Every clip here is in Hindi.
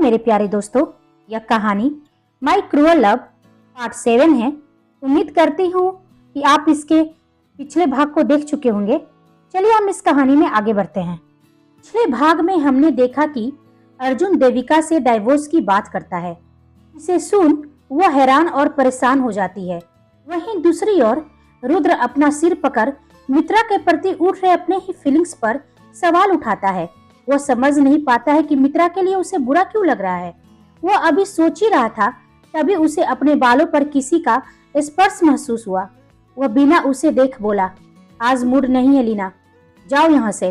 मेरे प्यारे दोस्तों, यह कहानी माई क्रूअल लव पार्ट 7 है। उम्मीद करती हूँ कि आप इसके पिछले भाग को देख चुके होंगे। चलिए हम इस कहानी में आगे बढ़ते हैं। पिछले भाग में हमने देखा कि अर्जुन देविका से डाइवोर्स की बात करता है। इसे सुन वह हैरान और परेशान हो जाती है। वहीं दूसरी ओर रुद्र अपना सिर पकड़ मित्रा के प्रति उठ रहे अपने ही फीलिंग्स पर सवाल उठाता है। वह समझ नहीं पाता है कि मित्रा के लिए उसे बुरा क्यों लग रहा है। वह अभी सोच ही रहा था तभी उसे अपने बालों पर किसी का स्पर्श महसूस हुआ। वह बिना उसे देख बोला, आज मूड नहीं है लीना, जाओ यहाँ से।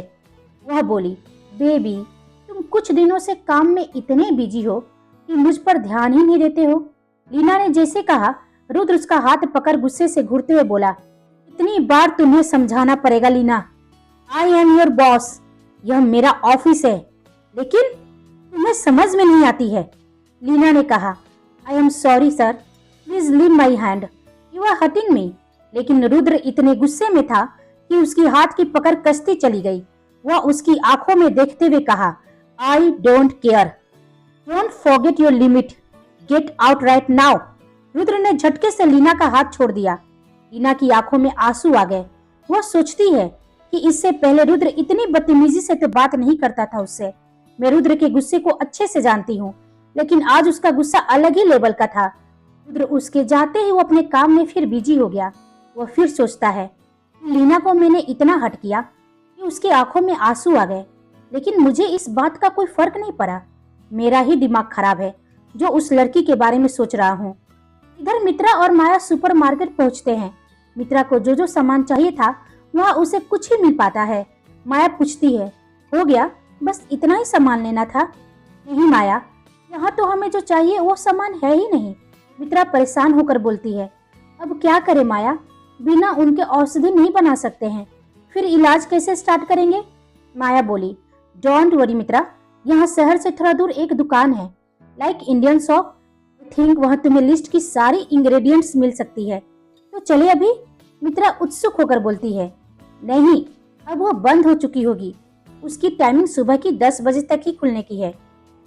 वह बोली, बेबी तुम कुछ दिनों से काम में इतने बिजी हो कि मुझ पर ध्यान ही नहीं देते हो। लीना ने जैसे कहा, रुद्र उसका हाथ पकड़ गुस्से से घूरते हुए बोला, इतनी बार तुम्हें समझाना पड़ेगा Leena, I am your boss, यह मेरा ऑफिस है, लेकिन तुम्हें समझ में नहीं आती है। लीना ने कहा, I am sorry sir, please leave my hand, you are hurting me. लेकिन रुद्र इतने गुस्से में था कि उसकी हाथ की पकड़ कसती चली गई। वह उसकी आंखों में देखते हुए कहा, I don't care, don't forget your limit, get out right now. Rudra ने झटके से लीना का हाथ छोड़ दिया। लीना की आंखों में आंसू आ गए। वह सोचती है कि इससे पहले रुद्र इतनी बदतमीजी से तो बात नहीं करता था उससे। मैं रुद्र के गुस्से को अच्छे से जानती हूँ, लेकिन आज उसका गुस्सा अलग ही लेवल का था। रुद्र उसके जाते ही वो अपने काम में फिर बिजी हो गया। वह फिर सोचता है, लीना को मैंने इतना हर्ट किया कि उसकी आंखों में आंसू आ गए, लेकिन मुझे इस बात का कोई फर्क नहीं पड़ा। मेरा ही दिमाग खराब है जो उस लड़की के बारे में सोच रहा हूँ। इधर मित्रा और माया सुपरमार्केट पहुँचते हैं। मित्रा को जो जो सामान चाहिए था वहाँ उसे कुछ ही मिल पाता है। माया पूछती है, हो गया, बस इतना ही सामान लेना था? नहीं माया, यहाँ तो हमें जो चाहिए वो सामान है ही नहीं। मित्रा परेशान होकर बोलती है, अब क्या करें माया, बिना उनके औषधि नहीं बना सकते हैं, फिर इलाज कैसे स्टार्ट करेंगे? माया बोली, डोंट वरी मित्रा, यहाँ शहर से थोड़ा दूर एक दुकान है, like Indian shop, I think वहाँ तुम्हें लिस्ट की सारी इंग्रेडिएंट्स मिल सकती है, तो चले अभी? मित्रा उत्सुक होकर बोलती है, नहीं, अब वो बंद हो चुकी होगी, उसकी टाइमिंग सुबह की 10 बजे तक ही खुलने की है।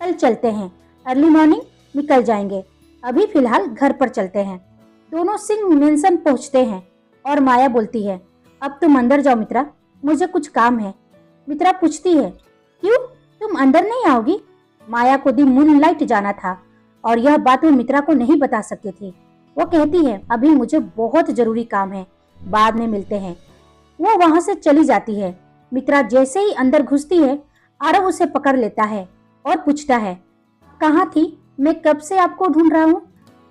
कल चलते हैं, अर्ली मॉर्निंग निकल जाएंगे, अभी फिलहाल घर पर चलते हैं। दोनों सिंह मेंशन पहुंचते हैं और माया बोलती है, अब तुम अंदर जाओ मित्रा, मुझे कुछ काम है। मित्रा पूछती है, क्यों, तुम अंदर नहीं आओगी? माया को दी मूनलाइट जाना था और यह बात वो मित्रा को नहीं बता सकती थी। वो कहती है, अभी मुझे बहुत जरूरी काम है, बाद में मिलते हैं। वो वहां से चली जाती है। मित्रा जैसे ही अंदर घुसती है, आरव उसे पकड़ लेता है और पूछता है, कहाँ थी, मैं कब से आपको ढूंढ रहा हूँ,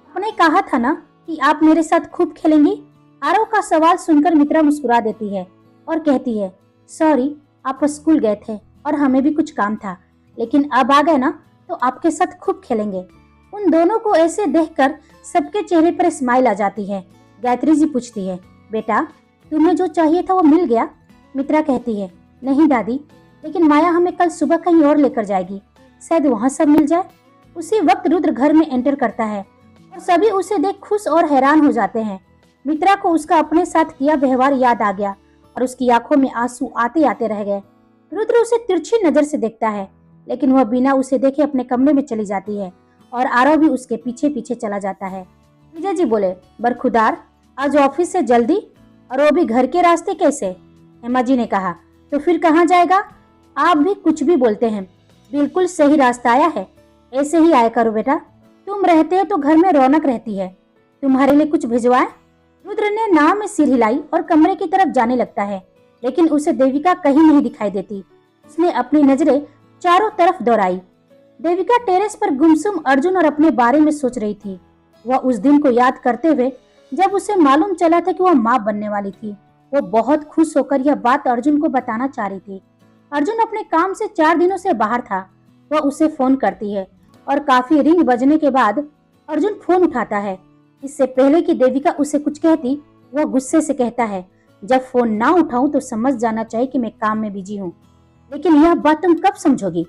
आपने कहा था ना कि आप मेरे साथ खूब खेलेंगी। आरव का सवाल सुनकर मित्रा मुस्कुरा देती है और कहती है, सॉरी, आप स्कूल गए थे और हमें भी कुछ काम था, लेकिन अब आ गए ना तो आपके साथ खूब खेलेंगे। उन दोनों को ऐसे देखकर सबके चेहरे पर स्माइल आ जाती है। गायत्री जी पूछती है, बेटा तुम्हें जो चाहिए था वो मिल गया? मित्रा कहती है, नहीं दादी, लेकिन माया हमें कल सुबह कहीं और लेकर जाएगी, शायद वहाँ सब मिल जाए। उसी वक्त रुद्र घर में एंटर करता है और सभी उसे देख खुश और हैरान हो जाते हैं। मित्रा को उसका अपने साथ किया व्यवहार याद आ गया और उसकी आंखों में आंसू आते आते रह गए। रुद्र उसे तिरछी नजर से देखता है, लेकिन वह बिना उसे देखे अपने कमरे में चली जाती है और आरव भी उसके पीछे पीछे चला जाता है। विजय जी बोले, बरखुदार, आज ऑफिस से जल्दी और वो भी घर के रास्ते कैसे? हेमा जी ने कहा, तो फिर कहाँ जाएगा? आप भी कुछ भी बोलते हैं, बिल्कुल सही रास्ता आया है, ऐसे ही आया करो बेटा, तुम रहते हो तो घर में रौनक रहती है। तुम्हारे लिए कुछ भिजवाएं? रुद्र ने नाव में सिर हिलाई और कमरे की तरफ जाने लगता है, लेकिन उसे देविका कहीं नहीं दिखाई देती। उसने अपनी नजरें चारों तरफ दौड़ाई। देविका टेरेस पर गुमसुम अर्जुन और अपने बारे में सोच रही थी। वह उस दिन को याद करते हुए जब उसे मालूम चला था कि वह माँ बनने वाली थी, वो बहुत खुश होकर यह बात अर्जुन को बताना चाह रही थी। अर्जुन अपने काम से 4 दिनों से बाहर था। वह उसे फोन करती है और काफी रिंग बजने के बाद अर्जुन फोन उठाता है। इससे पहले कि देविका उसे कुछ कहती, वह गुस्से से कहता है, जब फोन ना उठाऊं तो समझ जाना चाहिए कि मैं काम में बिजी हूँ, लेकिन यह बात तुम कब समझोगी?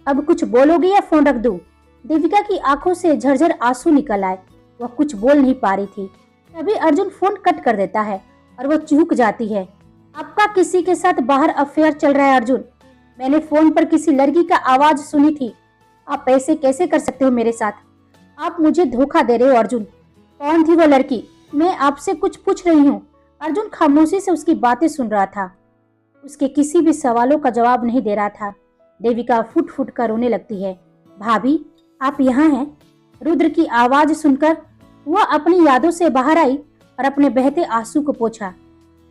अब कुछ बोलोगी या फोन रख दूं? देविका की आंखों से झरझर आंसू निकल आए। वह कुछ बोल नहीं पा रही थी। तभी अर्जुन फोन कट कर देता है और वो चूक जाती है। आपका किसी के साथ बाहर अफेयर चल रहा है अर्जुन, मैंने फोन पर किसी लड़की का आवाज सुनी थी, आप ऐसे कैसे कर सकते हो मेरे साथ? आप मुझे धोखा दे रहे हो अर्जुन। कौन थी वो लड़की? मैं आपसे कुछ पूछ रही हूँ। अर्जुन खामोशी से उसकी बातें सुन रहा था। उसके किसी भी सवालों का जवाब नहीं दे रहा था। देविका फुट फुट कर रोने लगती है। भाभी, आप यहाँ हैं? रुद्र की आवाज सुनकर वह अपनी यादों से बाहर आई और अपने बहते आंसू को पोंछा।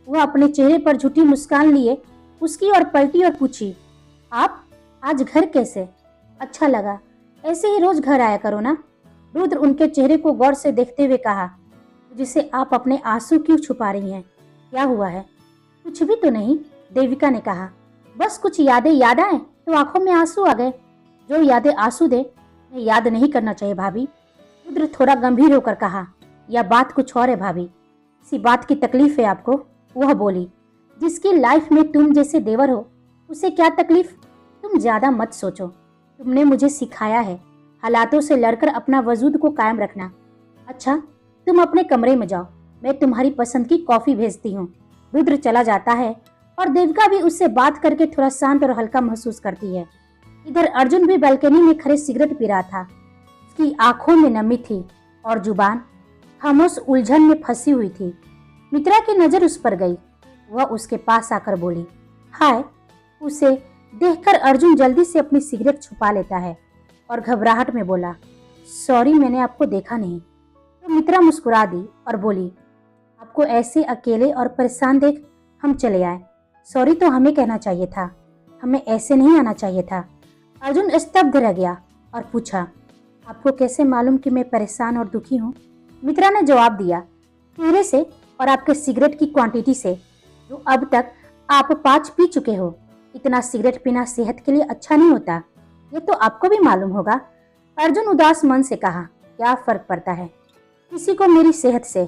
वह अपने चेहरे पर झूठी मुस्कान लिए उसकी ओर पलटी और पूछी, आप आज घर कैसे? अच्छा लगा, ऐसे ही रोज घर आया करो ना। रुद्र उनके चेहरे को गौर से देखते हुए कहा, जिसे आप अपने आंसू क्यों छुपा रही हैं? क्या हुआ है? कुछ भी तो नहीं, देविका ने कहा। बस कुछ यादें याद आए तो आंखों में आंसू आ गए। जो यादें आंसू दे उन्हें याद नहीं करना चाहिए भाभी। रुद्र थोड़ा गंभीर होकर कहा, यह बात कुछ और है भाभी। इसी बात की तकलीफ है आपको? वह बोली, जिसकी लाइफ में तुम जैसे देवर हो उसे क्या तकलीफ? तुम ज्यादा मत सोचो। तुमने मुझे सिखाया है हालातों से लड़कर अपना वजूद को कायम रखना। अच्छा, तुम अपने कमरे में जाओ, मैं तुम्हारी पसंद की कॉफी भेजती हूँ। रुद्र चला जाता है और देविका भी उससे बात करके थोड़ा शांत और हल्का महसूस करती है। इधर अर्जुन भी बालकनी में खड़े सिगरेट पी रहा था। उसकी आंखों में नमी थी और जुबान खामोश उलझन में फंसी हुई थी। मित्रा की नजर उस पर गई। वह उसके पास आकर बोली, हाय। उसे देखकर अर्जुन जल्दी से अपनी सिगरेट छुपा लेता है और घबराहट में बोला, सॉरी, मैंने आपको देखा नहीं। तो मित्रा मुस्कुरा दी और बोली, आपको ऐसे अकेले और परेशान देख हम चले आए। सॉरी तो हमें कहना चाहिए था, हमें ऐसे नहीं आना चाहिए था। अर्जुन स्तब्ध रह गया और पूछा, आपको कैसे मालूम कि मैं परेशान और दुखी हूँ? मित्रा ने जवाब दिया, चेहरे से और आपके सिगरेट की क्वांटिटी से, जो अब तक आप 5 पी चुके हो। इतना सिगरेट पीना सेहत के लिए अच्छा नहीं होता, ये तो आपको भी मालूम होगा। अर्जुन उदास मन से कहा, क्या फर्क पड़ता है किसी को मेरी सेहत से?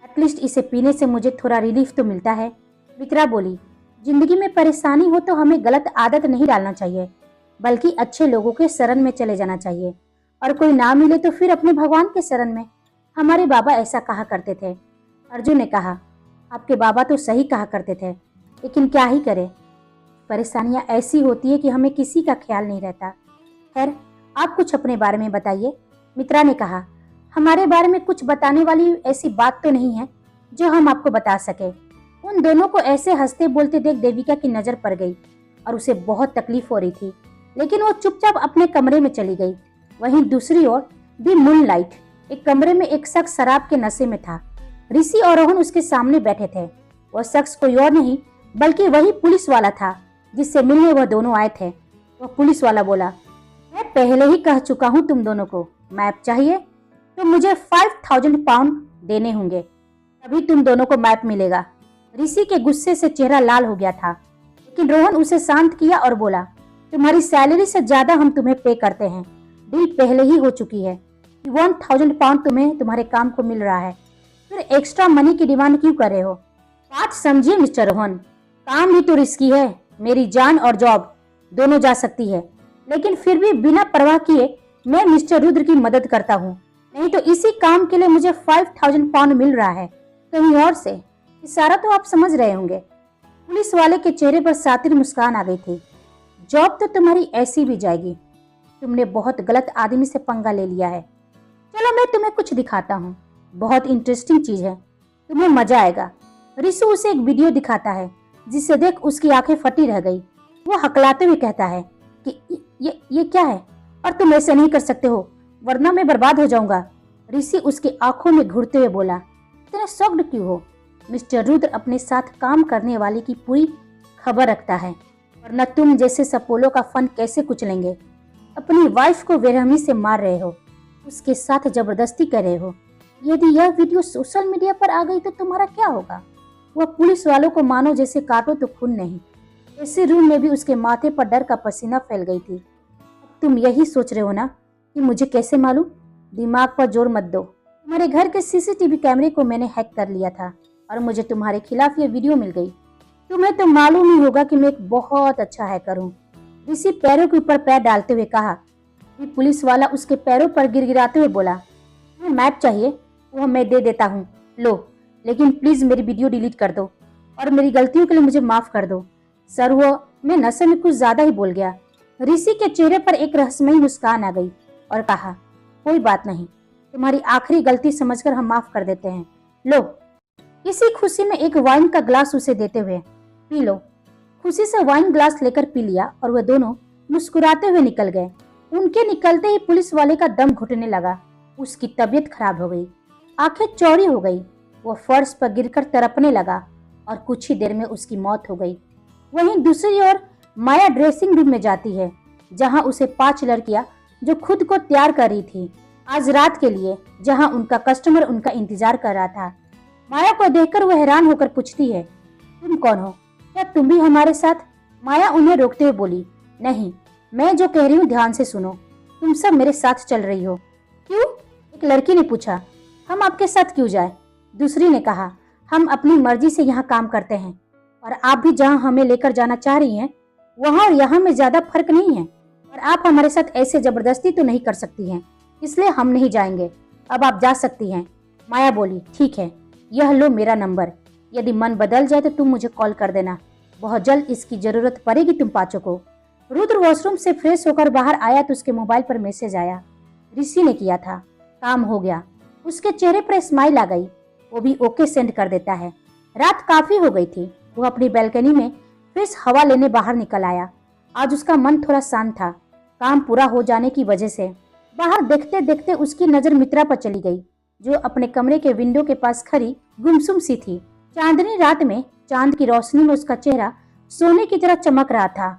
एटलीस्ट इसे पीने से मुझे थोड़ा रिलीफ तो मिलता है। मित्रा बोली, जिंदगी में परेशानी हो तो हमें गलत आदत नहीं डालना चाहिए, बल्कि अच्छे लोगों के शरण में चले जाना चाहिए, और कोई ना मिले तो फिर अपने भगवान के शरण में। हमारे बाबा ऐसा कहा करते थे। अर्जुन ने कहा, आपके बाबा तो सही कहा करते थे, लेकिन क्या ही करे, परेशानियां ऐसी होती है कि हमें किसी का ख्याल नहीं रहता। खैर, आप कुछ अपने बारे में बताइए। मित्रा ने कहा, हमारे बारे में कुछ बताने वाली ऐसी बात तो नहीं है जो हम आपको बता सके। उन दोनों को ऐसे हंसते बोलते देख देविका की नजर पड़ गई और उसे बहुत तकलीफ हो रही थी, लेकिन वो चुपचाप अपने कमरे में चली गई। वहीं दूसरी ओर दी मूनलाइट एक कमरे में एक शख्स शराब के नशे में था। ऋषि और रोहन उसके सामने बैठे थे। वह शख्स कोई और नहीं बल्कि वही पुलिस वाला था जिससे मिलने वह दोनों आए थे। वह पुलिस वाला बोला, मैं पहले ही कह चुका हूँ तुम दोनों को, मैप चाहिए तो मुझे 5000 पाउंड देने होंगे, तभी तुम दोनों को मैप मिलेगा। ऋषि के गुस्से से चेहरा लाल हो गया था, लेकिन रोहन उसे शांत किया और बोला, तुम्हारी सैलरी से ज्यादा हम तुम्हें पे करते हैं, डील पहले ही हो चुकी है। 1000 पाउंड तुम्हें तुम्हारे काम को मिल रहा है, फिर एक्स्ट्रा मनी की डिमांड क्यों कर रहे हो? बात समझिए मिस्टर रोहन, काम भी तो रिस्की है, मेरी जान और जॉब दोनों जा सकती है, लेकिन फिर भी बिना परवाह किए मैं मिस्टर रुद्र की मदद करता हूँ। नहीं तो इसी काम के लिए मुझे 5000 पाउंड मिल रहा है कहीं और से। इशारा तो आप समझ रहे होंगे। पुलिस वाले के चेहरे पर सातिर मुस्कान आ गई थी। जॉब तो तुम्हारी ऐसी भी जाएगी, तुमने बहुत गलत आदमी से पंगा ले लिया है। चलो मैं तुम्हें कुछ दिखाता हूँ, बहुत इंटरेस्टिंग चीज है, तुम्हें मजा आएगा। ऋषि उसे एक वीडियो दिखाता है जिसे देख उसकी आंखें फटी रह गई। वो हकलाते हुए कहता है कि ये क्या है, और तुम ऐसे नहीं कर सकते हो वरना मैं बर्बाद हो जाऊंगा। ऋषि उसकी आंखों में घूरते हुए बोला, इतने शॉक्ड क्यों हो? मिस्टर रुद्र अपने साथ काम करने वाले की पूरी खबर रखता है, वरना तुम जैसे सपोलों का फन कैसे कुचलेंगे? अपनी वाइफ को बेरहमी से मार रहे हो, उसके साथ जबरदस्ती कर रहे हो। यदि यह वीडियो सोशल मीडिया पर आ गई तो तुम्हारा क्या होगा? वह पुलिस वालों को मानो जैसे काटो तो खून नहीं। ऐसे रूम में भी उसके माथे पर डर का पसीना फैल गई थी। अब तुम यही सोच रहे हो ना कि मुझे कैसे मालूम? दिमाग पर जोर मत दो। तुम्हारे घर के सीसीटीवी कैमरे को मैंने हैक कर लिया था और मुझे तुम्हारे खिलाफ ये वीडियो मिल गई। तुम्हें तो मालूम ही होगा कि मैं एक बहुत अच्छा हैकर हूँ। ऋषि पैरों के ऊपर पैर डालते हुए कहा। पुलिस वाला उसके पैरों पर गिड़गिड़ाते हुए बोला, तुम्हें मैप चाहिए? वह मैं दे देता हूँ, लो, लेकिन प्लीज मेरी वीडियो डिलीट कर दो और मेरी गलतियों के लिए मुझे माफ कर दो। सर, वो मैं नशे में कुछ ज्यादा ही बोल गया, ऋषि के चेहरे पर एक रहस्यमयी मुस्कान आ गई और कहा, कोई बात नहीं, तुम्हारी आखिरी गलती समझकर हम माफ कर देते हैं। लो। इसी खुशी में एक वाइन का ग्लास उसे देते हुए, पी लो। खुशी से वाइन ग्लास लेकर पी लिया और वह दोनों मुस्कुराते हुए निकल गए। उनके निकलते ही पुलिस वाले का दम घुटने लगा। उसकी तबीयत खराब हो गई, आंखें चौड़ी हो गई। वह फर्श पर गिरकर तड़पने लगा और कुछ ही देर में उसकी मौत हो गई। वहीं दूसरी ओर माया ड्रेसिंग रूम में जाती है, जहां उसे 5 लड़कियां जो खुद को तैयार कर रही थी आज रात के लिए, जहां उनका कस्टमर उनका इंतजार कर रहा था। माया को देखकर वह हैरान होकर पूछती है, तुम कौन हो? क्या तुम भी हमारे साथ? माया उन्हें रोकते हुए बोली, नहीं, मैं जो कह रही हूँ ध्यान से सुनो, तुम सब मेरे साथ चल रही हो। क्यों? एक लड़की ने पूछा। हम आपके साथ क्यों जाए? दूसरी ने कहा, हम अपनी मर्जी से यहाँ काम करते हैं और आप भी जहाँ हमें लेकर जाना चाह रही हैं वहाँ और यहाँ में ज्यादा फर्क नहीं है, और आप हमारे साथ ऐसे जबरदस्ती तो नहीं कर सकती हैं, इसलिए हम नहीं जाएंगे। अब आप जा सकती हैं। माया बोली, ठीक है, यह लो मेरा नंबर, यदि मन बदल जाए तो तुम मुझे कॉल कर देना, बहुत जल्द इसकी जरूरत पड़ेगी तुम पांचों को। रुद्र वॉशरूम से फ्रेश होकर बाहर आया तो उसके मोबाइल पर मैसेज आया। ऋषि ने किया था, काम हो गया। उसके चेहरे पर स्माइल आ गई। वो भी ओके सेंड कर देता है। रात काफी हो गई थी। वो अपनी बैल्कनी में फ्रेश हवा लेने बाहर निकल आया। आज उसका मन थोड़ा शांत था, काम पूरा हो जाने की वजह से। बाहर देखते देखते उसकी नजर मित्रा पर चली गई, जो अपने कमरे के विंडो के पास खड़ी गुमसुम सी थी। चांदनी रात में चांद की रोशनी में उसका चेहरा सोने की तरह चमक रहा था।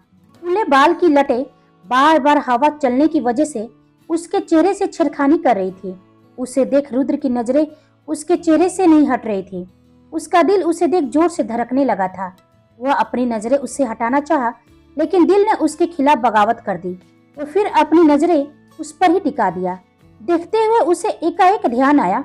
खुले बाल की लटें बार बार हवा चलने की वजह से उसके चेहरे से छेड़खानी कर रही थी। उसे देख रुद्र की नजरें उसके चेहरे से नहीं हट रही थी। उसका दिल उसे देख जोर से धड़कने लगा था। वह अपनी नजरें उससे हटाना चाहा, लेकिन दिल ने उसके खिलाफ बगावत कर दी। वो फिर अपनी नजरें उस पर ही टिका दिया। देखते हुए उसे एकाएक ध्यान आया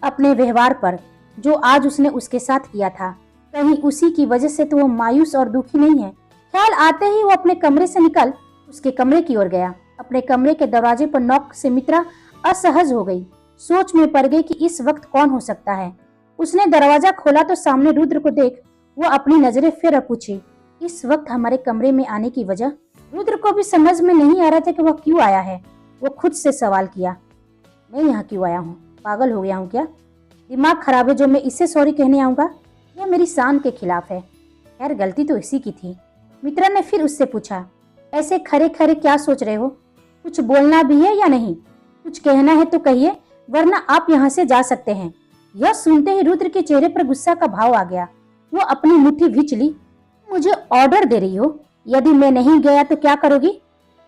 अपने व्यवहार पर, जो आज उसने उसके साथ किया था। कहीं उसी की वजह से तो वो मायूस और दुखी नहीं है। ख्याल आते ही वो अपने कमरे से निकल उसके कमरे की ओर गया। अपने कमरे के दरवाजे पर नॉक से मित्रा असहज हो गई। सोच में पड़ गई कि इस वक्त कौन हो सकता है। उसने दरवाजा खोला तो सामने रुद्र को देख वो अपनी नजरें फिर पूछी, इस वक्त हमारे कमरे में आने की वजह? रुद्र को भी समझ में नहीं आ रहा था कि वह क्यों आया है। वो खुद से सवाल किया, मैं यहाँ क्यों आया हूँ? पागल हो गया हूँ क्या? दिमाग खराब है जो मैं इससे सॉरी कहने आऊंगा? यह मेरी शान के खिलाफ है। खैर गलती तो इसी की थी। मित्रा ने फिर उससे पूछा, ऐसे खरे खरे क्या सोच रहे हो? कुछ बोलना भी है या नहीं? कुछ कहना है तो कहिए, वरना आप यहाँ से जा सकते हैं। यह सुनते ही रुद्र के चेहरे पर गुस्सा का भाव आ गया। वो अपनी मुट्ठी भींच ली। मुझे ऑर्डर दे रही हो? यदि मैं नहीं गया तो क्या करोगी?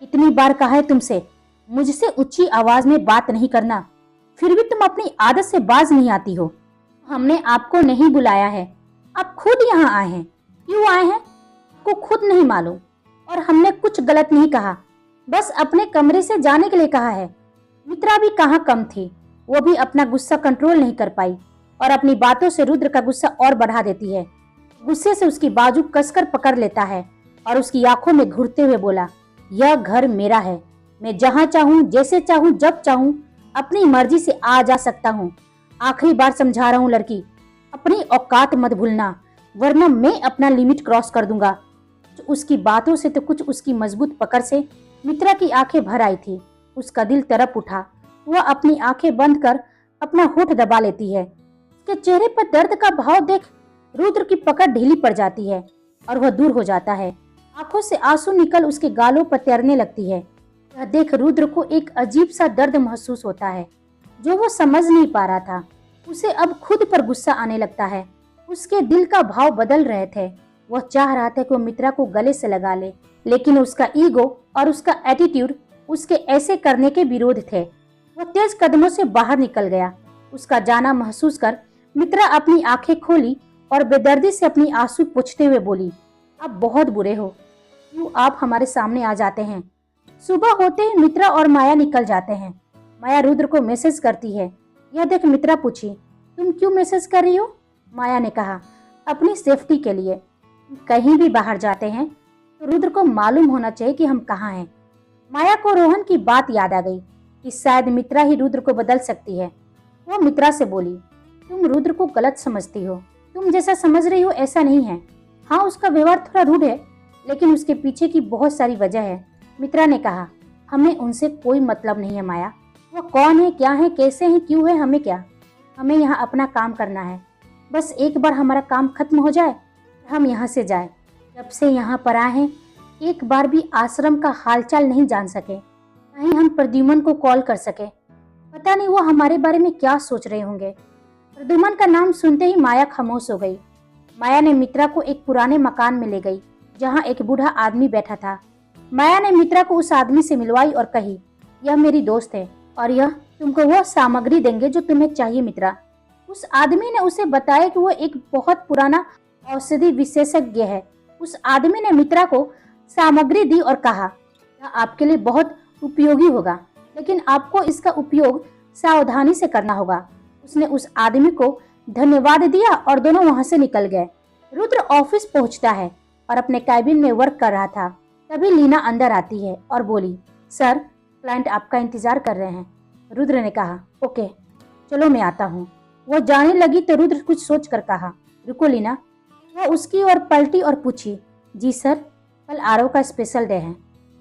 इतनी बार कहा है तुमसे मुझसे ऊंची आवाज में बात नहीं करना, फिर भी तुम अपनी आदत से बाज नहीं आती हो। हमने आपको नहीं बुलाया है, आप खुद यहाँ आए हैं। क्यों आए हैं आपको खुद नहीं मालूम, और हमने कुछ गलत नहीं कहा, बस अपने कमरे से जाने के लिए कहा है। मित्रा भी कहाँ कम थी, वो भी अपना गुस्सा कंट्रोल नहीं कर पाई और अपनी बातों से रुद्र का गुस्सा और बढ़ा देती है। गुस्से से उसकी बाजू कसकर पकड़ लेता है और उसकी आंखों में घूरते हुए बोला, यह घर मेरा है, मैं जहाँ चाहूँ, जैसे चाहूँ, जब चाहूँ अपनी मर्जी से आ जा सकता हूँ। आखिरी बार समझा रहा हूँ लड़की, अपनी औकात मत भूलना, वरना मैं अपना लिमिट क्रॉस कर दूंगा। उसकी बातों से तो कुछ उसकी मजबूत पकड़ से मित्रा की आंखें भर आई थी। उसका दिल तड़प उठा। वह अपनी आंखें बंद कर अपना होठ दबा लेती है। उसके चेहरे पर दर्द का भाव देख रुद्र की पकड़ ढीली पड़ जाती है और वह दूर हो जाता है। आंखों से आंसू निकल उसके गालों पर तैरने लगती है। यह देख रुद्र को एक अजीब सा दर्द महसूस होता है जो वो समझ नहीं पा रहा था। उसे अब खुद पर गुस्सा आने लगता है। उसके दिल का भाव बदल रहे थे। वह चाह रहा था कि वो मित्रा को गले से लगा ले, लेकिन उसका ईगो और उसका एटीट्यूड उसके ऐसे करने के विरोध थे। वह तेज कदमों से बाहर निकल गया। उसका जाना महसूस कर मित्रा अपनी आंखें खोली और बेदर्दी से अपनी आंसू पोंछते हुए बोली, आप बहुत बुरे हो, क्यों आप हमारे सामने आ जाते हैं? सुबह होते ही मित्रा और माया निकल जाते हैं। माया रुद्र को मैसेज करती है। यह देख मित्रा पूछी, तुम क्यों मैसेज कर रही हो? माया ने कहा, अपनी सेफ्टी के लिए। कहीं भी बाहर जाते हैं तो रुद्र को मालूम होना चाहिए कि हम कहाँ हैं। माया को रोहन की बात याद आ गई कि शायद मित्रा ही रुद्र को बदल सकती है। वो मित्रा से बोली, तुम रुद्र को गलत समझती हो, तुम जैसा समझ रही हो ऐसा नहीं है। हाँ, उसका व्यवहार थोड़ा रूड है, लेकिन उसके पीछे की बहुत सारी वजह है। मित्रा ने कहा, हमें उनसे कोई मतलब नहीं है माया। वो कौन है, क्या है, कैसे हैं, क्यों है, हमें क्या। हमें यहाँ अपना काम करना है। बस एक बार हमारा काम खत्म हो जाए, हम यहाँ से जाए। जब से यहाँ पर आए हैं एक बार भी आश्रम का हालचाल नहीं जान सके, ना ही हम प्रद्युमन को कॉल कर सके। पता नहीं वो हमारे बारे में क्या सोच रहे होंगे। प्रद्युमन का नाम सुनते ही माया खामोश हो गई। माया ने मित्रा को एक पुराने मकान में ले गई जहाँ एक बूढ़ा आदमी बैठा था। माया ने मित्रा को उस आदमी से मिलवाई और कही, यह मेरी दोस्त है और यह तुमको वह सामग्री देंगे जो तुम्हें चाहिए मित्रा। उस आदमी ने उसे बताया कि वो एक बहुत पुराना औषधि विशेषज्ञ है। उस आदमी ने मित्रा को सामग्री दी और कहा, यह आपके लिए बहुत उपयोगी होगा, लेकिन आपको इसका उपयोग सावधानी से करना होगा। उसने उस आदमी को धन्यवाद दिया और दोनों वहां से निकल गए। रुद्र ऑफिस पहुंचता है और अपने कैबिन में वर्क कर रहा था। तभी लीना अंदर आती है और बोली, सर, क्लाइंट आपका इंतजार कर रहे हैं। रुद्र ने कहा, ओके, चलो मैं आता हूँ। वह जाने लगी तो रुद्र कुछ सोच कर कहा, रुको लीना। वह उसकी ओर पलटी और पूछी, जी सर, कल आरव का स्पेशल डे है,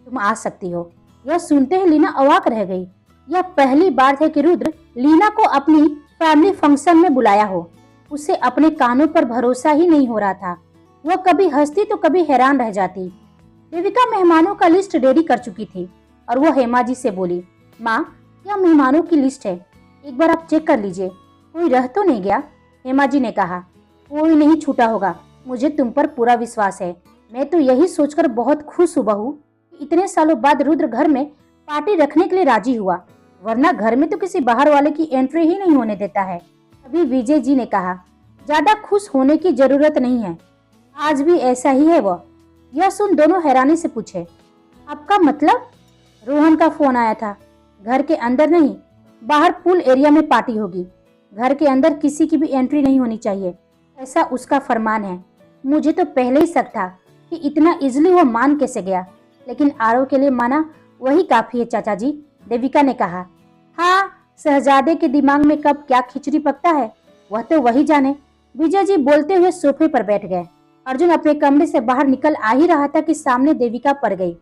तुम आ सकती हो। यह सुनते ही लीना अवाक रह गई। यह पहली बार था कि रुद्र लीना को अपनी फैमिली फंक्शन में बुलाया हो। उसे अपने कानों पर भरोसा ही नहीं हो रहा था। वह कभी हंसती तो कभी हैरान रह जाती। देविका मेहमानों का लिस्ट रेडी कर चुकी थी और वो हेमा जी से बोली, माँ, यह मेहमानों की लिस्ट है, एक बार आप चेक कर लीजिए, कोई रह तो नहीं गया। हेमा जी ने कहा, कोई नहीं छूटा होगा, मुझे तुम पर पूरा विश्वास है। मैं तो यही सोचकर बहुत खुश हूँ बहू कि इतने सालों बाद रुद्र घर में पार्टी रखने के लिए राजी हुआ, वरना घर में तो किसी बाहर वाले की एंट्री ही नहीं होने देता है। अभी विजय जी ने कहा, ज्यादा खुश होने की जरूरत नहीं है, आज भी ऐसा ही है। वह यह सुन दोनों हैरानी से पूछे, आपका मतलब? रोहन का फोन आया था, घर के अंदर नहीं, बाहर पूल एरिया में पार्टी होगी, घर के अंदर किसी की भी एंट्री नहीं होनी चाहिए, ऐसा उसका फरमान है। मुझे तो पहले ही शक था कि इतना इजली वो मान कैसे गया, लेकिन आरव के लिए माना वही काफी है चाचा जी। देविका ने कहा, हाँ, शहजादे के दिमाग में कब क्या खिचड़ी पकता है वह तो वही जाने। विजय जी बोलते हुए सोफे पर बैठ गए। अर्जुन अपने कमरे से बाहर निकल आ ही रहा था कि सामने देविका पड़ गई।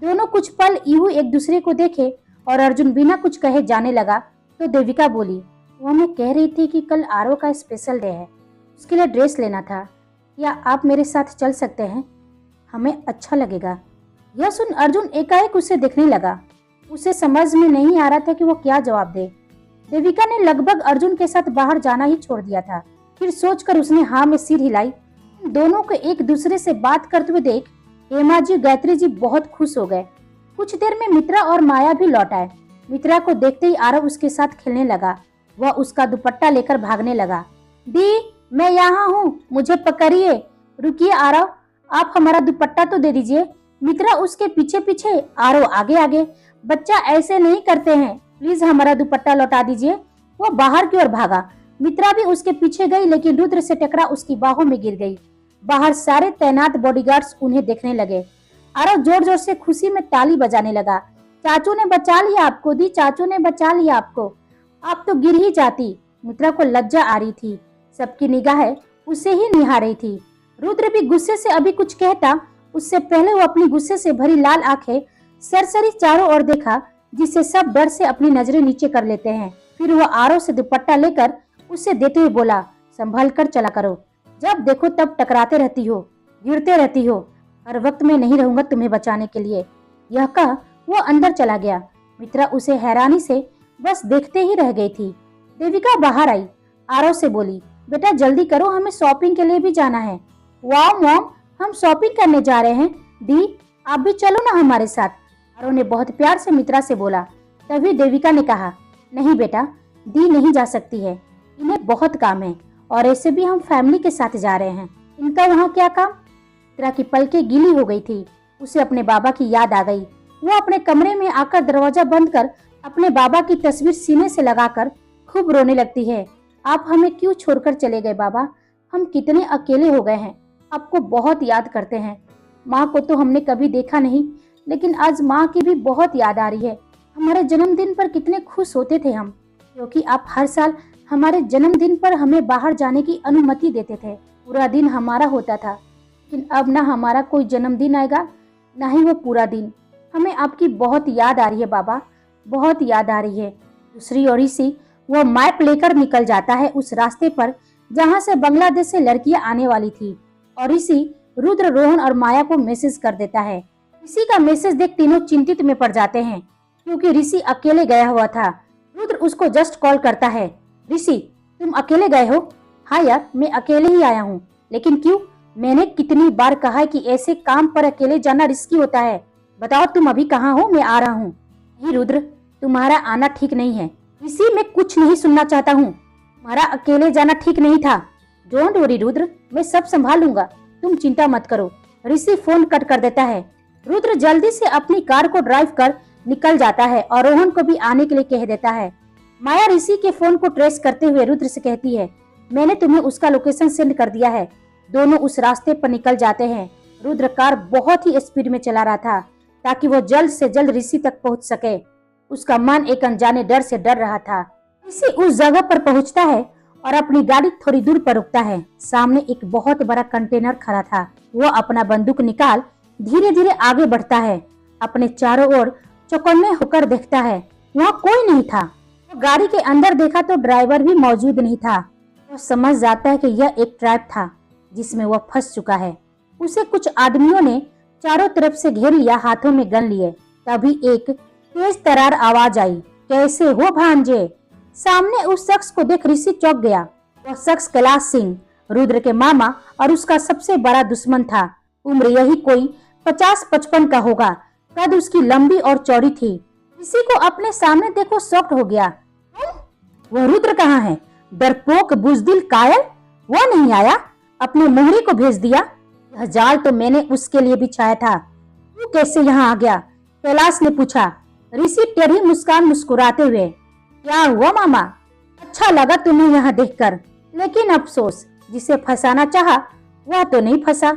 दोनों कुछ पल यूं एक दूसरे को देखे और अर्जुन बिना कुछ कहे जाने लगा तो देविका बोली, वह मैं कह रही थी कि कल आरव का स्पेशल डे है, उसके लिए ड्रेस लेना था, क्या आप मेरे साथ चल सकते हैं? हमें अच्छा लगेगा। यह सुन अर्जुन एकाएक उसे देखने लगा। उसे समझ में नहीं आ रहा था कि वो क्या जवाब दे। देविका ने लगभग अर्जुन के साथ बाहर जाना ही छोड़ दिया था। फिर सोचकर उसने हाँ में सिर हिलाई। दोनों को एक दूसरे से बात करते हुए देख हेमा जी, गायत्री जी बहुत खुश हो गए। कुछ देर में मित्रा और माया भी लौट आए। मित्रा को देखते ही आरव उसके साथ खेलने लगा। वह उसका दुपट्टा लेकर भागने लगा। दी, मैं यहाँ हूँ, मुझे पकड़िए। रुकिए आरव, आप हमारा दुपट्टा तो दे दीजिए। मित्रा उसके पीछे पीछे, आरव आगे आगे। बच्चा ऐसे नहीं करते हैं, प्लीज हमारा दुपट्टा लौटा दीजिए। वो बाहर की ओर भागा। मित्रा भी उसके पीछे गई, लेकिन रुद्र से टकरा उसकी बाहों में गिर गई। बाहर सारे तैनात बॉडीगार्ड्स उन्हें देखने लगे। आरव जोर जोर से खुशी में ताली बजाने लगा। चाचू ने बचा लिया आपको, दी, चाचू ने बचा लिया आपको, आप तो गिर ही जाती। मित्रा को लज्जा आ रही थी, सबकी निगाहें उसे ही निहार रही थी। रुद्र भी गुस्से से अभी कुछ कहता, उससे पहले वो अपनी गुस्से से भरी लाल आंखें सरसरी चारों ओर देखा, जिससे सब डर से अपनी नजरें नीचे कर लेते हैं। फिर वह आरव से दुपट्टा लेकर उसे देते हुए बोला, संभल कर चला करो, जब देखो तब टकराते रहती हो, गिरते रहती हो, हर वक्त मैं नहीं रहूंगा तुम्हें बचाने के लिए। यह कह वो अंदर चला गया। मित्रा उसे हैरानी से बस देखते ही रह गई थी। देविका बाहर आई, आरव से बोली, बेटा जल्दी करो, हमें शॉपिंग के लिए भी जाना है। वाह मॉम, हम शॉपिंग करने जा रहे हैं। दी, आप भी चलो ना हमारे साथ, आरव ने बहुत प्यार से मित्रा से बोला। तभी देविका ने कहा, नहीं बेटा, दी नहीं जा सकती है, इन्हें बहुत काम है और ऐसे भी हम फैमिली के साथ जा रहे हैं, इनका वहाँ क्या काम। मित्रा की पलकें गीली हो गई थी। उसे अपने बाबा की याद आ गई। वो अपने कमरे में आकर दरवाजा बंद कर अपने बाबा की तस्वीर सीने से लगाकर खूब रोने लगती है। आप हमें क्यों छोड़कर चले गए बाबा, हम कितने अकेले हो गए हैं, आपको बहुत याद करते हैं। माँ को तो हमने कभी देखा नहीं, लेकिन आज माँ की भी बहुत याद आ रही है। हमारे जन्मदिन पर कितने खुश होते थे हम, क्योंकि आप हर साल हमारे जन्मदिन पर हमें बाहर जाने की अनुमति देते थे, पूरा दिन हमारा होता था। लेकिन अब ना हमारा कोई जन्मदिन आएगा, ना ही वो पूरा दिन। हमें आपकी बहुत याद आ रही है बाबा, बहुत याद आ रही है। दूसरी ओर ऋषि वो मैप लेकर निकल जाता है उस रास्ते पर जहाँ से बांग्लादेश से लड़कियां आने वाली थी, और ऋषि रुद्र, रोहन और माया को मैसेज कर देता है। ऋषि का मैसेज देख तीनों चिंतित में पड़ जाते हैं क्योंकि ऋषि अकेले गया हुआ था। रुद्र उसको जस्ट कॉल करता है, ऋषि तुम अकेले गए हो? हाँ यार, मैं अकेले ही आया हूँ। लेकिन क्यों? मैंने कितनी बार कहा है कि ऐसे काम पर अकेले जाना रिस्की होता है। बताओ तुम अभी कहाँ हो, मैं आ रहा हूँ। नहीं रुद्र, तुम्हारा आना ठीक नहीं है। ऋषि, मैं कुछ नहीं सुनना चाहता हूँ। तुम्हारा अकेले जाना ठीक नहीं था। डोंट वरी रुद्र, मैं सब संभाल लूंगा, तुम चिंता मत करो। ऋषि फोन कट कर देता है। रुद्र जल्दी से अपनी कार को ड्राइव कर निकल जाता है और रोहन को भी आने के लिए कह देता है। माया ऋषि के फोन को ट्रेस करते हुए रुद्र से कहती है, मैंने तुम्हें उसका लोकेशन सेंड कर दिया है। दोनों उस रास्ते पर निकल जाते हैं। रुद्र कार बहुत ही स्पीड में चला रहा था ताकि वो जल्द से जल्द ऋषि तक पहुंच सके। उसका मन एक अनजाने डर से डर रहा था। ऋषि उस जगह पर पहुंचता है और अपनी गाड़ी थोड़ी दूर पर रुकता है। सामने एक बहुत बड़ा कंटेनर खड़ा था। वो अपना बंदूक निकाल धीरे धीरे आगे बढ़ता है। अपने चारों ओर चौकन्ने होकर देखता है, वहाँ कोई नहीं था। वो गाड़ी के अंदर देखा तो ड्राइवर भी मौजूद नहीं था। वो समझ जाता है कि यह एक ट्रैप था जिसमें वह फंस चुका है। उसे कुछ आदमियों ने चारों तरफ से घेर लिया, हाथों में गन लिए। तभी एक तेज तरार आवाज आई, कैसे हो भांजे? सामने उस शख्स को देख ऋषि चौंक गया। वह शख्स कैलाश सिंह, रुद्र के मामा और उसका सबसे बड़ा दुश्मन था। उम्र यही कोई 50-55 का होगा। कद उसकी लंबी और चौड़ी थी। ऋषि को अपने सामने देखो शॉक्ड हो गया। वह रुद्र कहाँ है? डरपोक, बुजदिल, कायल। वो नहीं आया? अपने मोहरी को भेज दिया? यह जाल तो मैंने उसके लिए बिछाया था। तू कैसे यहाँ आ गया? कैलाश ने पूछा। ऋषि टेढ़ी मुस्कान मुस्कुराते हुए, क्या हुआ मामा? अच्छा लगा तुम्हें यहाँ देखकर, लेकिन अफसोस, जिसे फंसाना चाहा वह तो नहीं फंसा।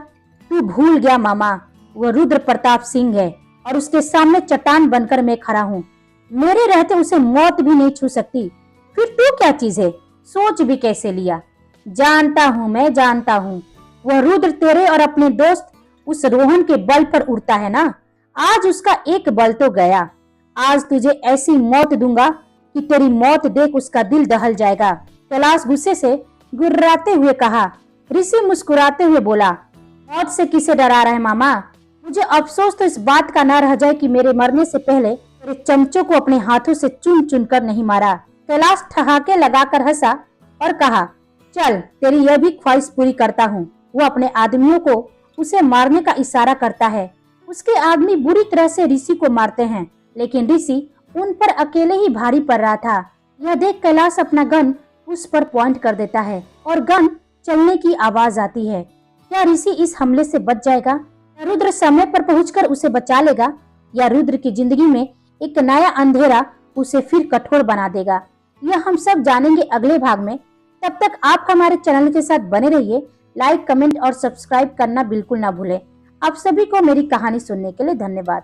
तू भूल गया मामा, वह रुद्र प्रताप सिंह है और उसके सामने चट्टान बनकर मैं खड़ा हूँ। मेरे रहते उसे मौत भी नहीं छू सकती। फिर तू क्या चीज है? सोच भी कैसे लिया? जानता हूँ, मैं जानता हूँ। वह रुद्र तेरे और अपने दोस्त उस रोहन के बल पर उड़ता है ना। आज उसका एक बल तो गया। आज तुझे ऐसी मौत दूंगा कि तेरी मौत देख उसका दिल दहल जाएगा। कैलाश गुस्से से गुर्राते हुए कहा। ऋषि मुस्कुराते हुए बोला, मौत से किसे डरा रहा है मामा? मुझे अफसोस तो इस बात का न रह जाए कि मेरे मरने से पहले तेरे चमचों को अपने हाथों से चुन चुन कर नहीं मारा। कैलाश ठहाके लगाकर हंसा और कहा, चल तेरी यह भी ख्वाहिश पूरी करता हूँ। वो अपने आदमियों को उसे मारने का इशारा करता है। उसके आदमी बुरी तरह से ऋषि को मारते हैं, लेकिन ऋषि उन पर अकेले ही भारी पड़ रहा था। यह देख कैलाश अपना गन उस पर पॉइंट कर देता है और गन चलने की आवाज आती है। क्या ऋषि इस हमले से बच जाएगा? या रुद्र समय पर पहुंचकर उसे बचा लेगा? या रुद्र की जिंदगी में एक नया अंधेरा उसे फिर कठोर बना देगा? यह हम सब जानेंगे अगले भाग में। तब तक आप हमारे चैनल के साथ बने रहिए। लाइक, कमेंट और सब्सक्राइब करना बिल्कुल ना भूलें। आप सभी को मेरी कहानी सुनने के लिए धन्यवाद।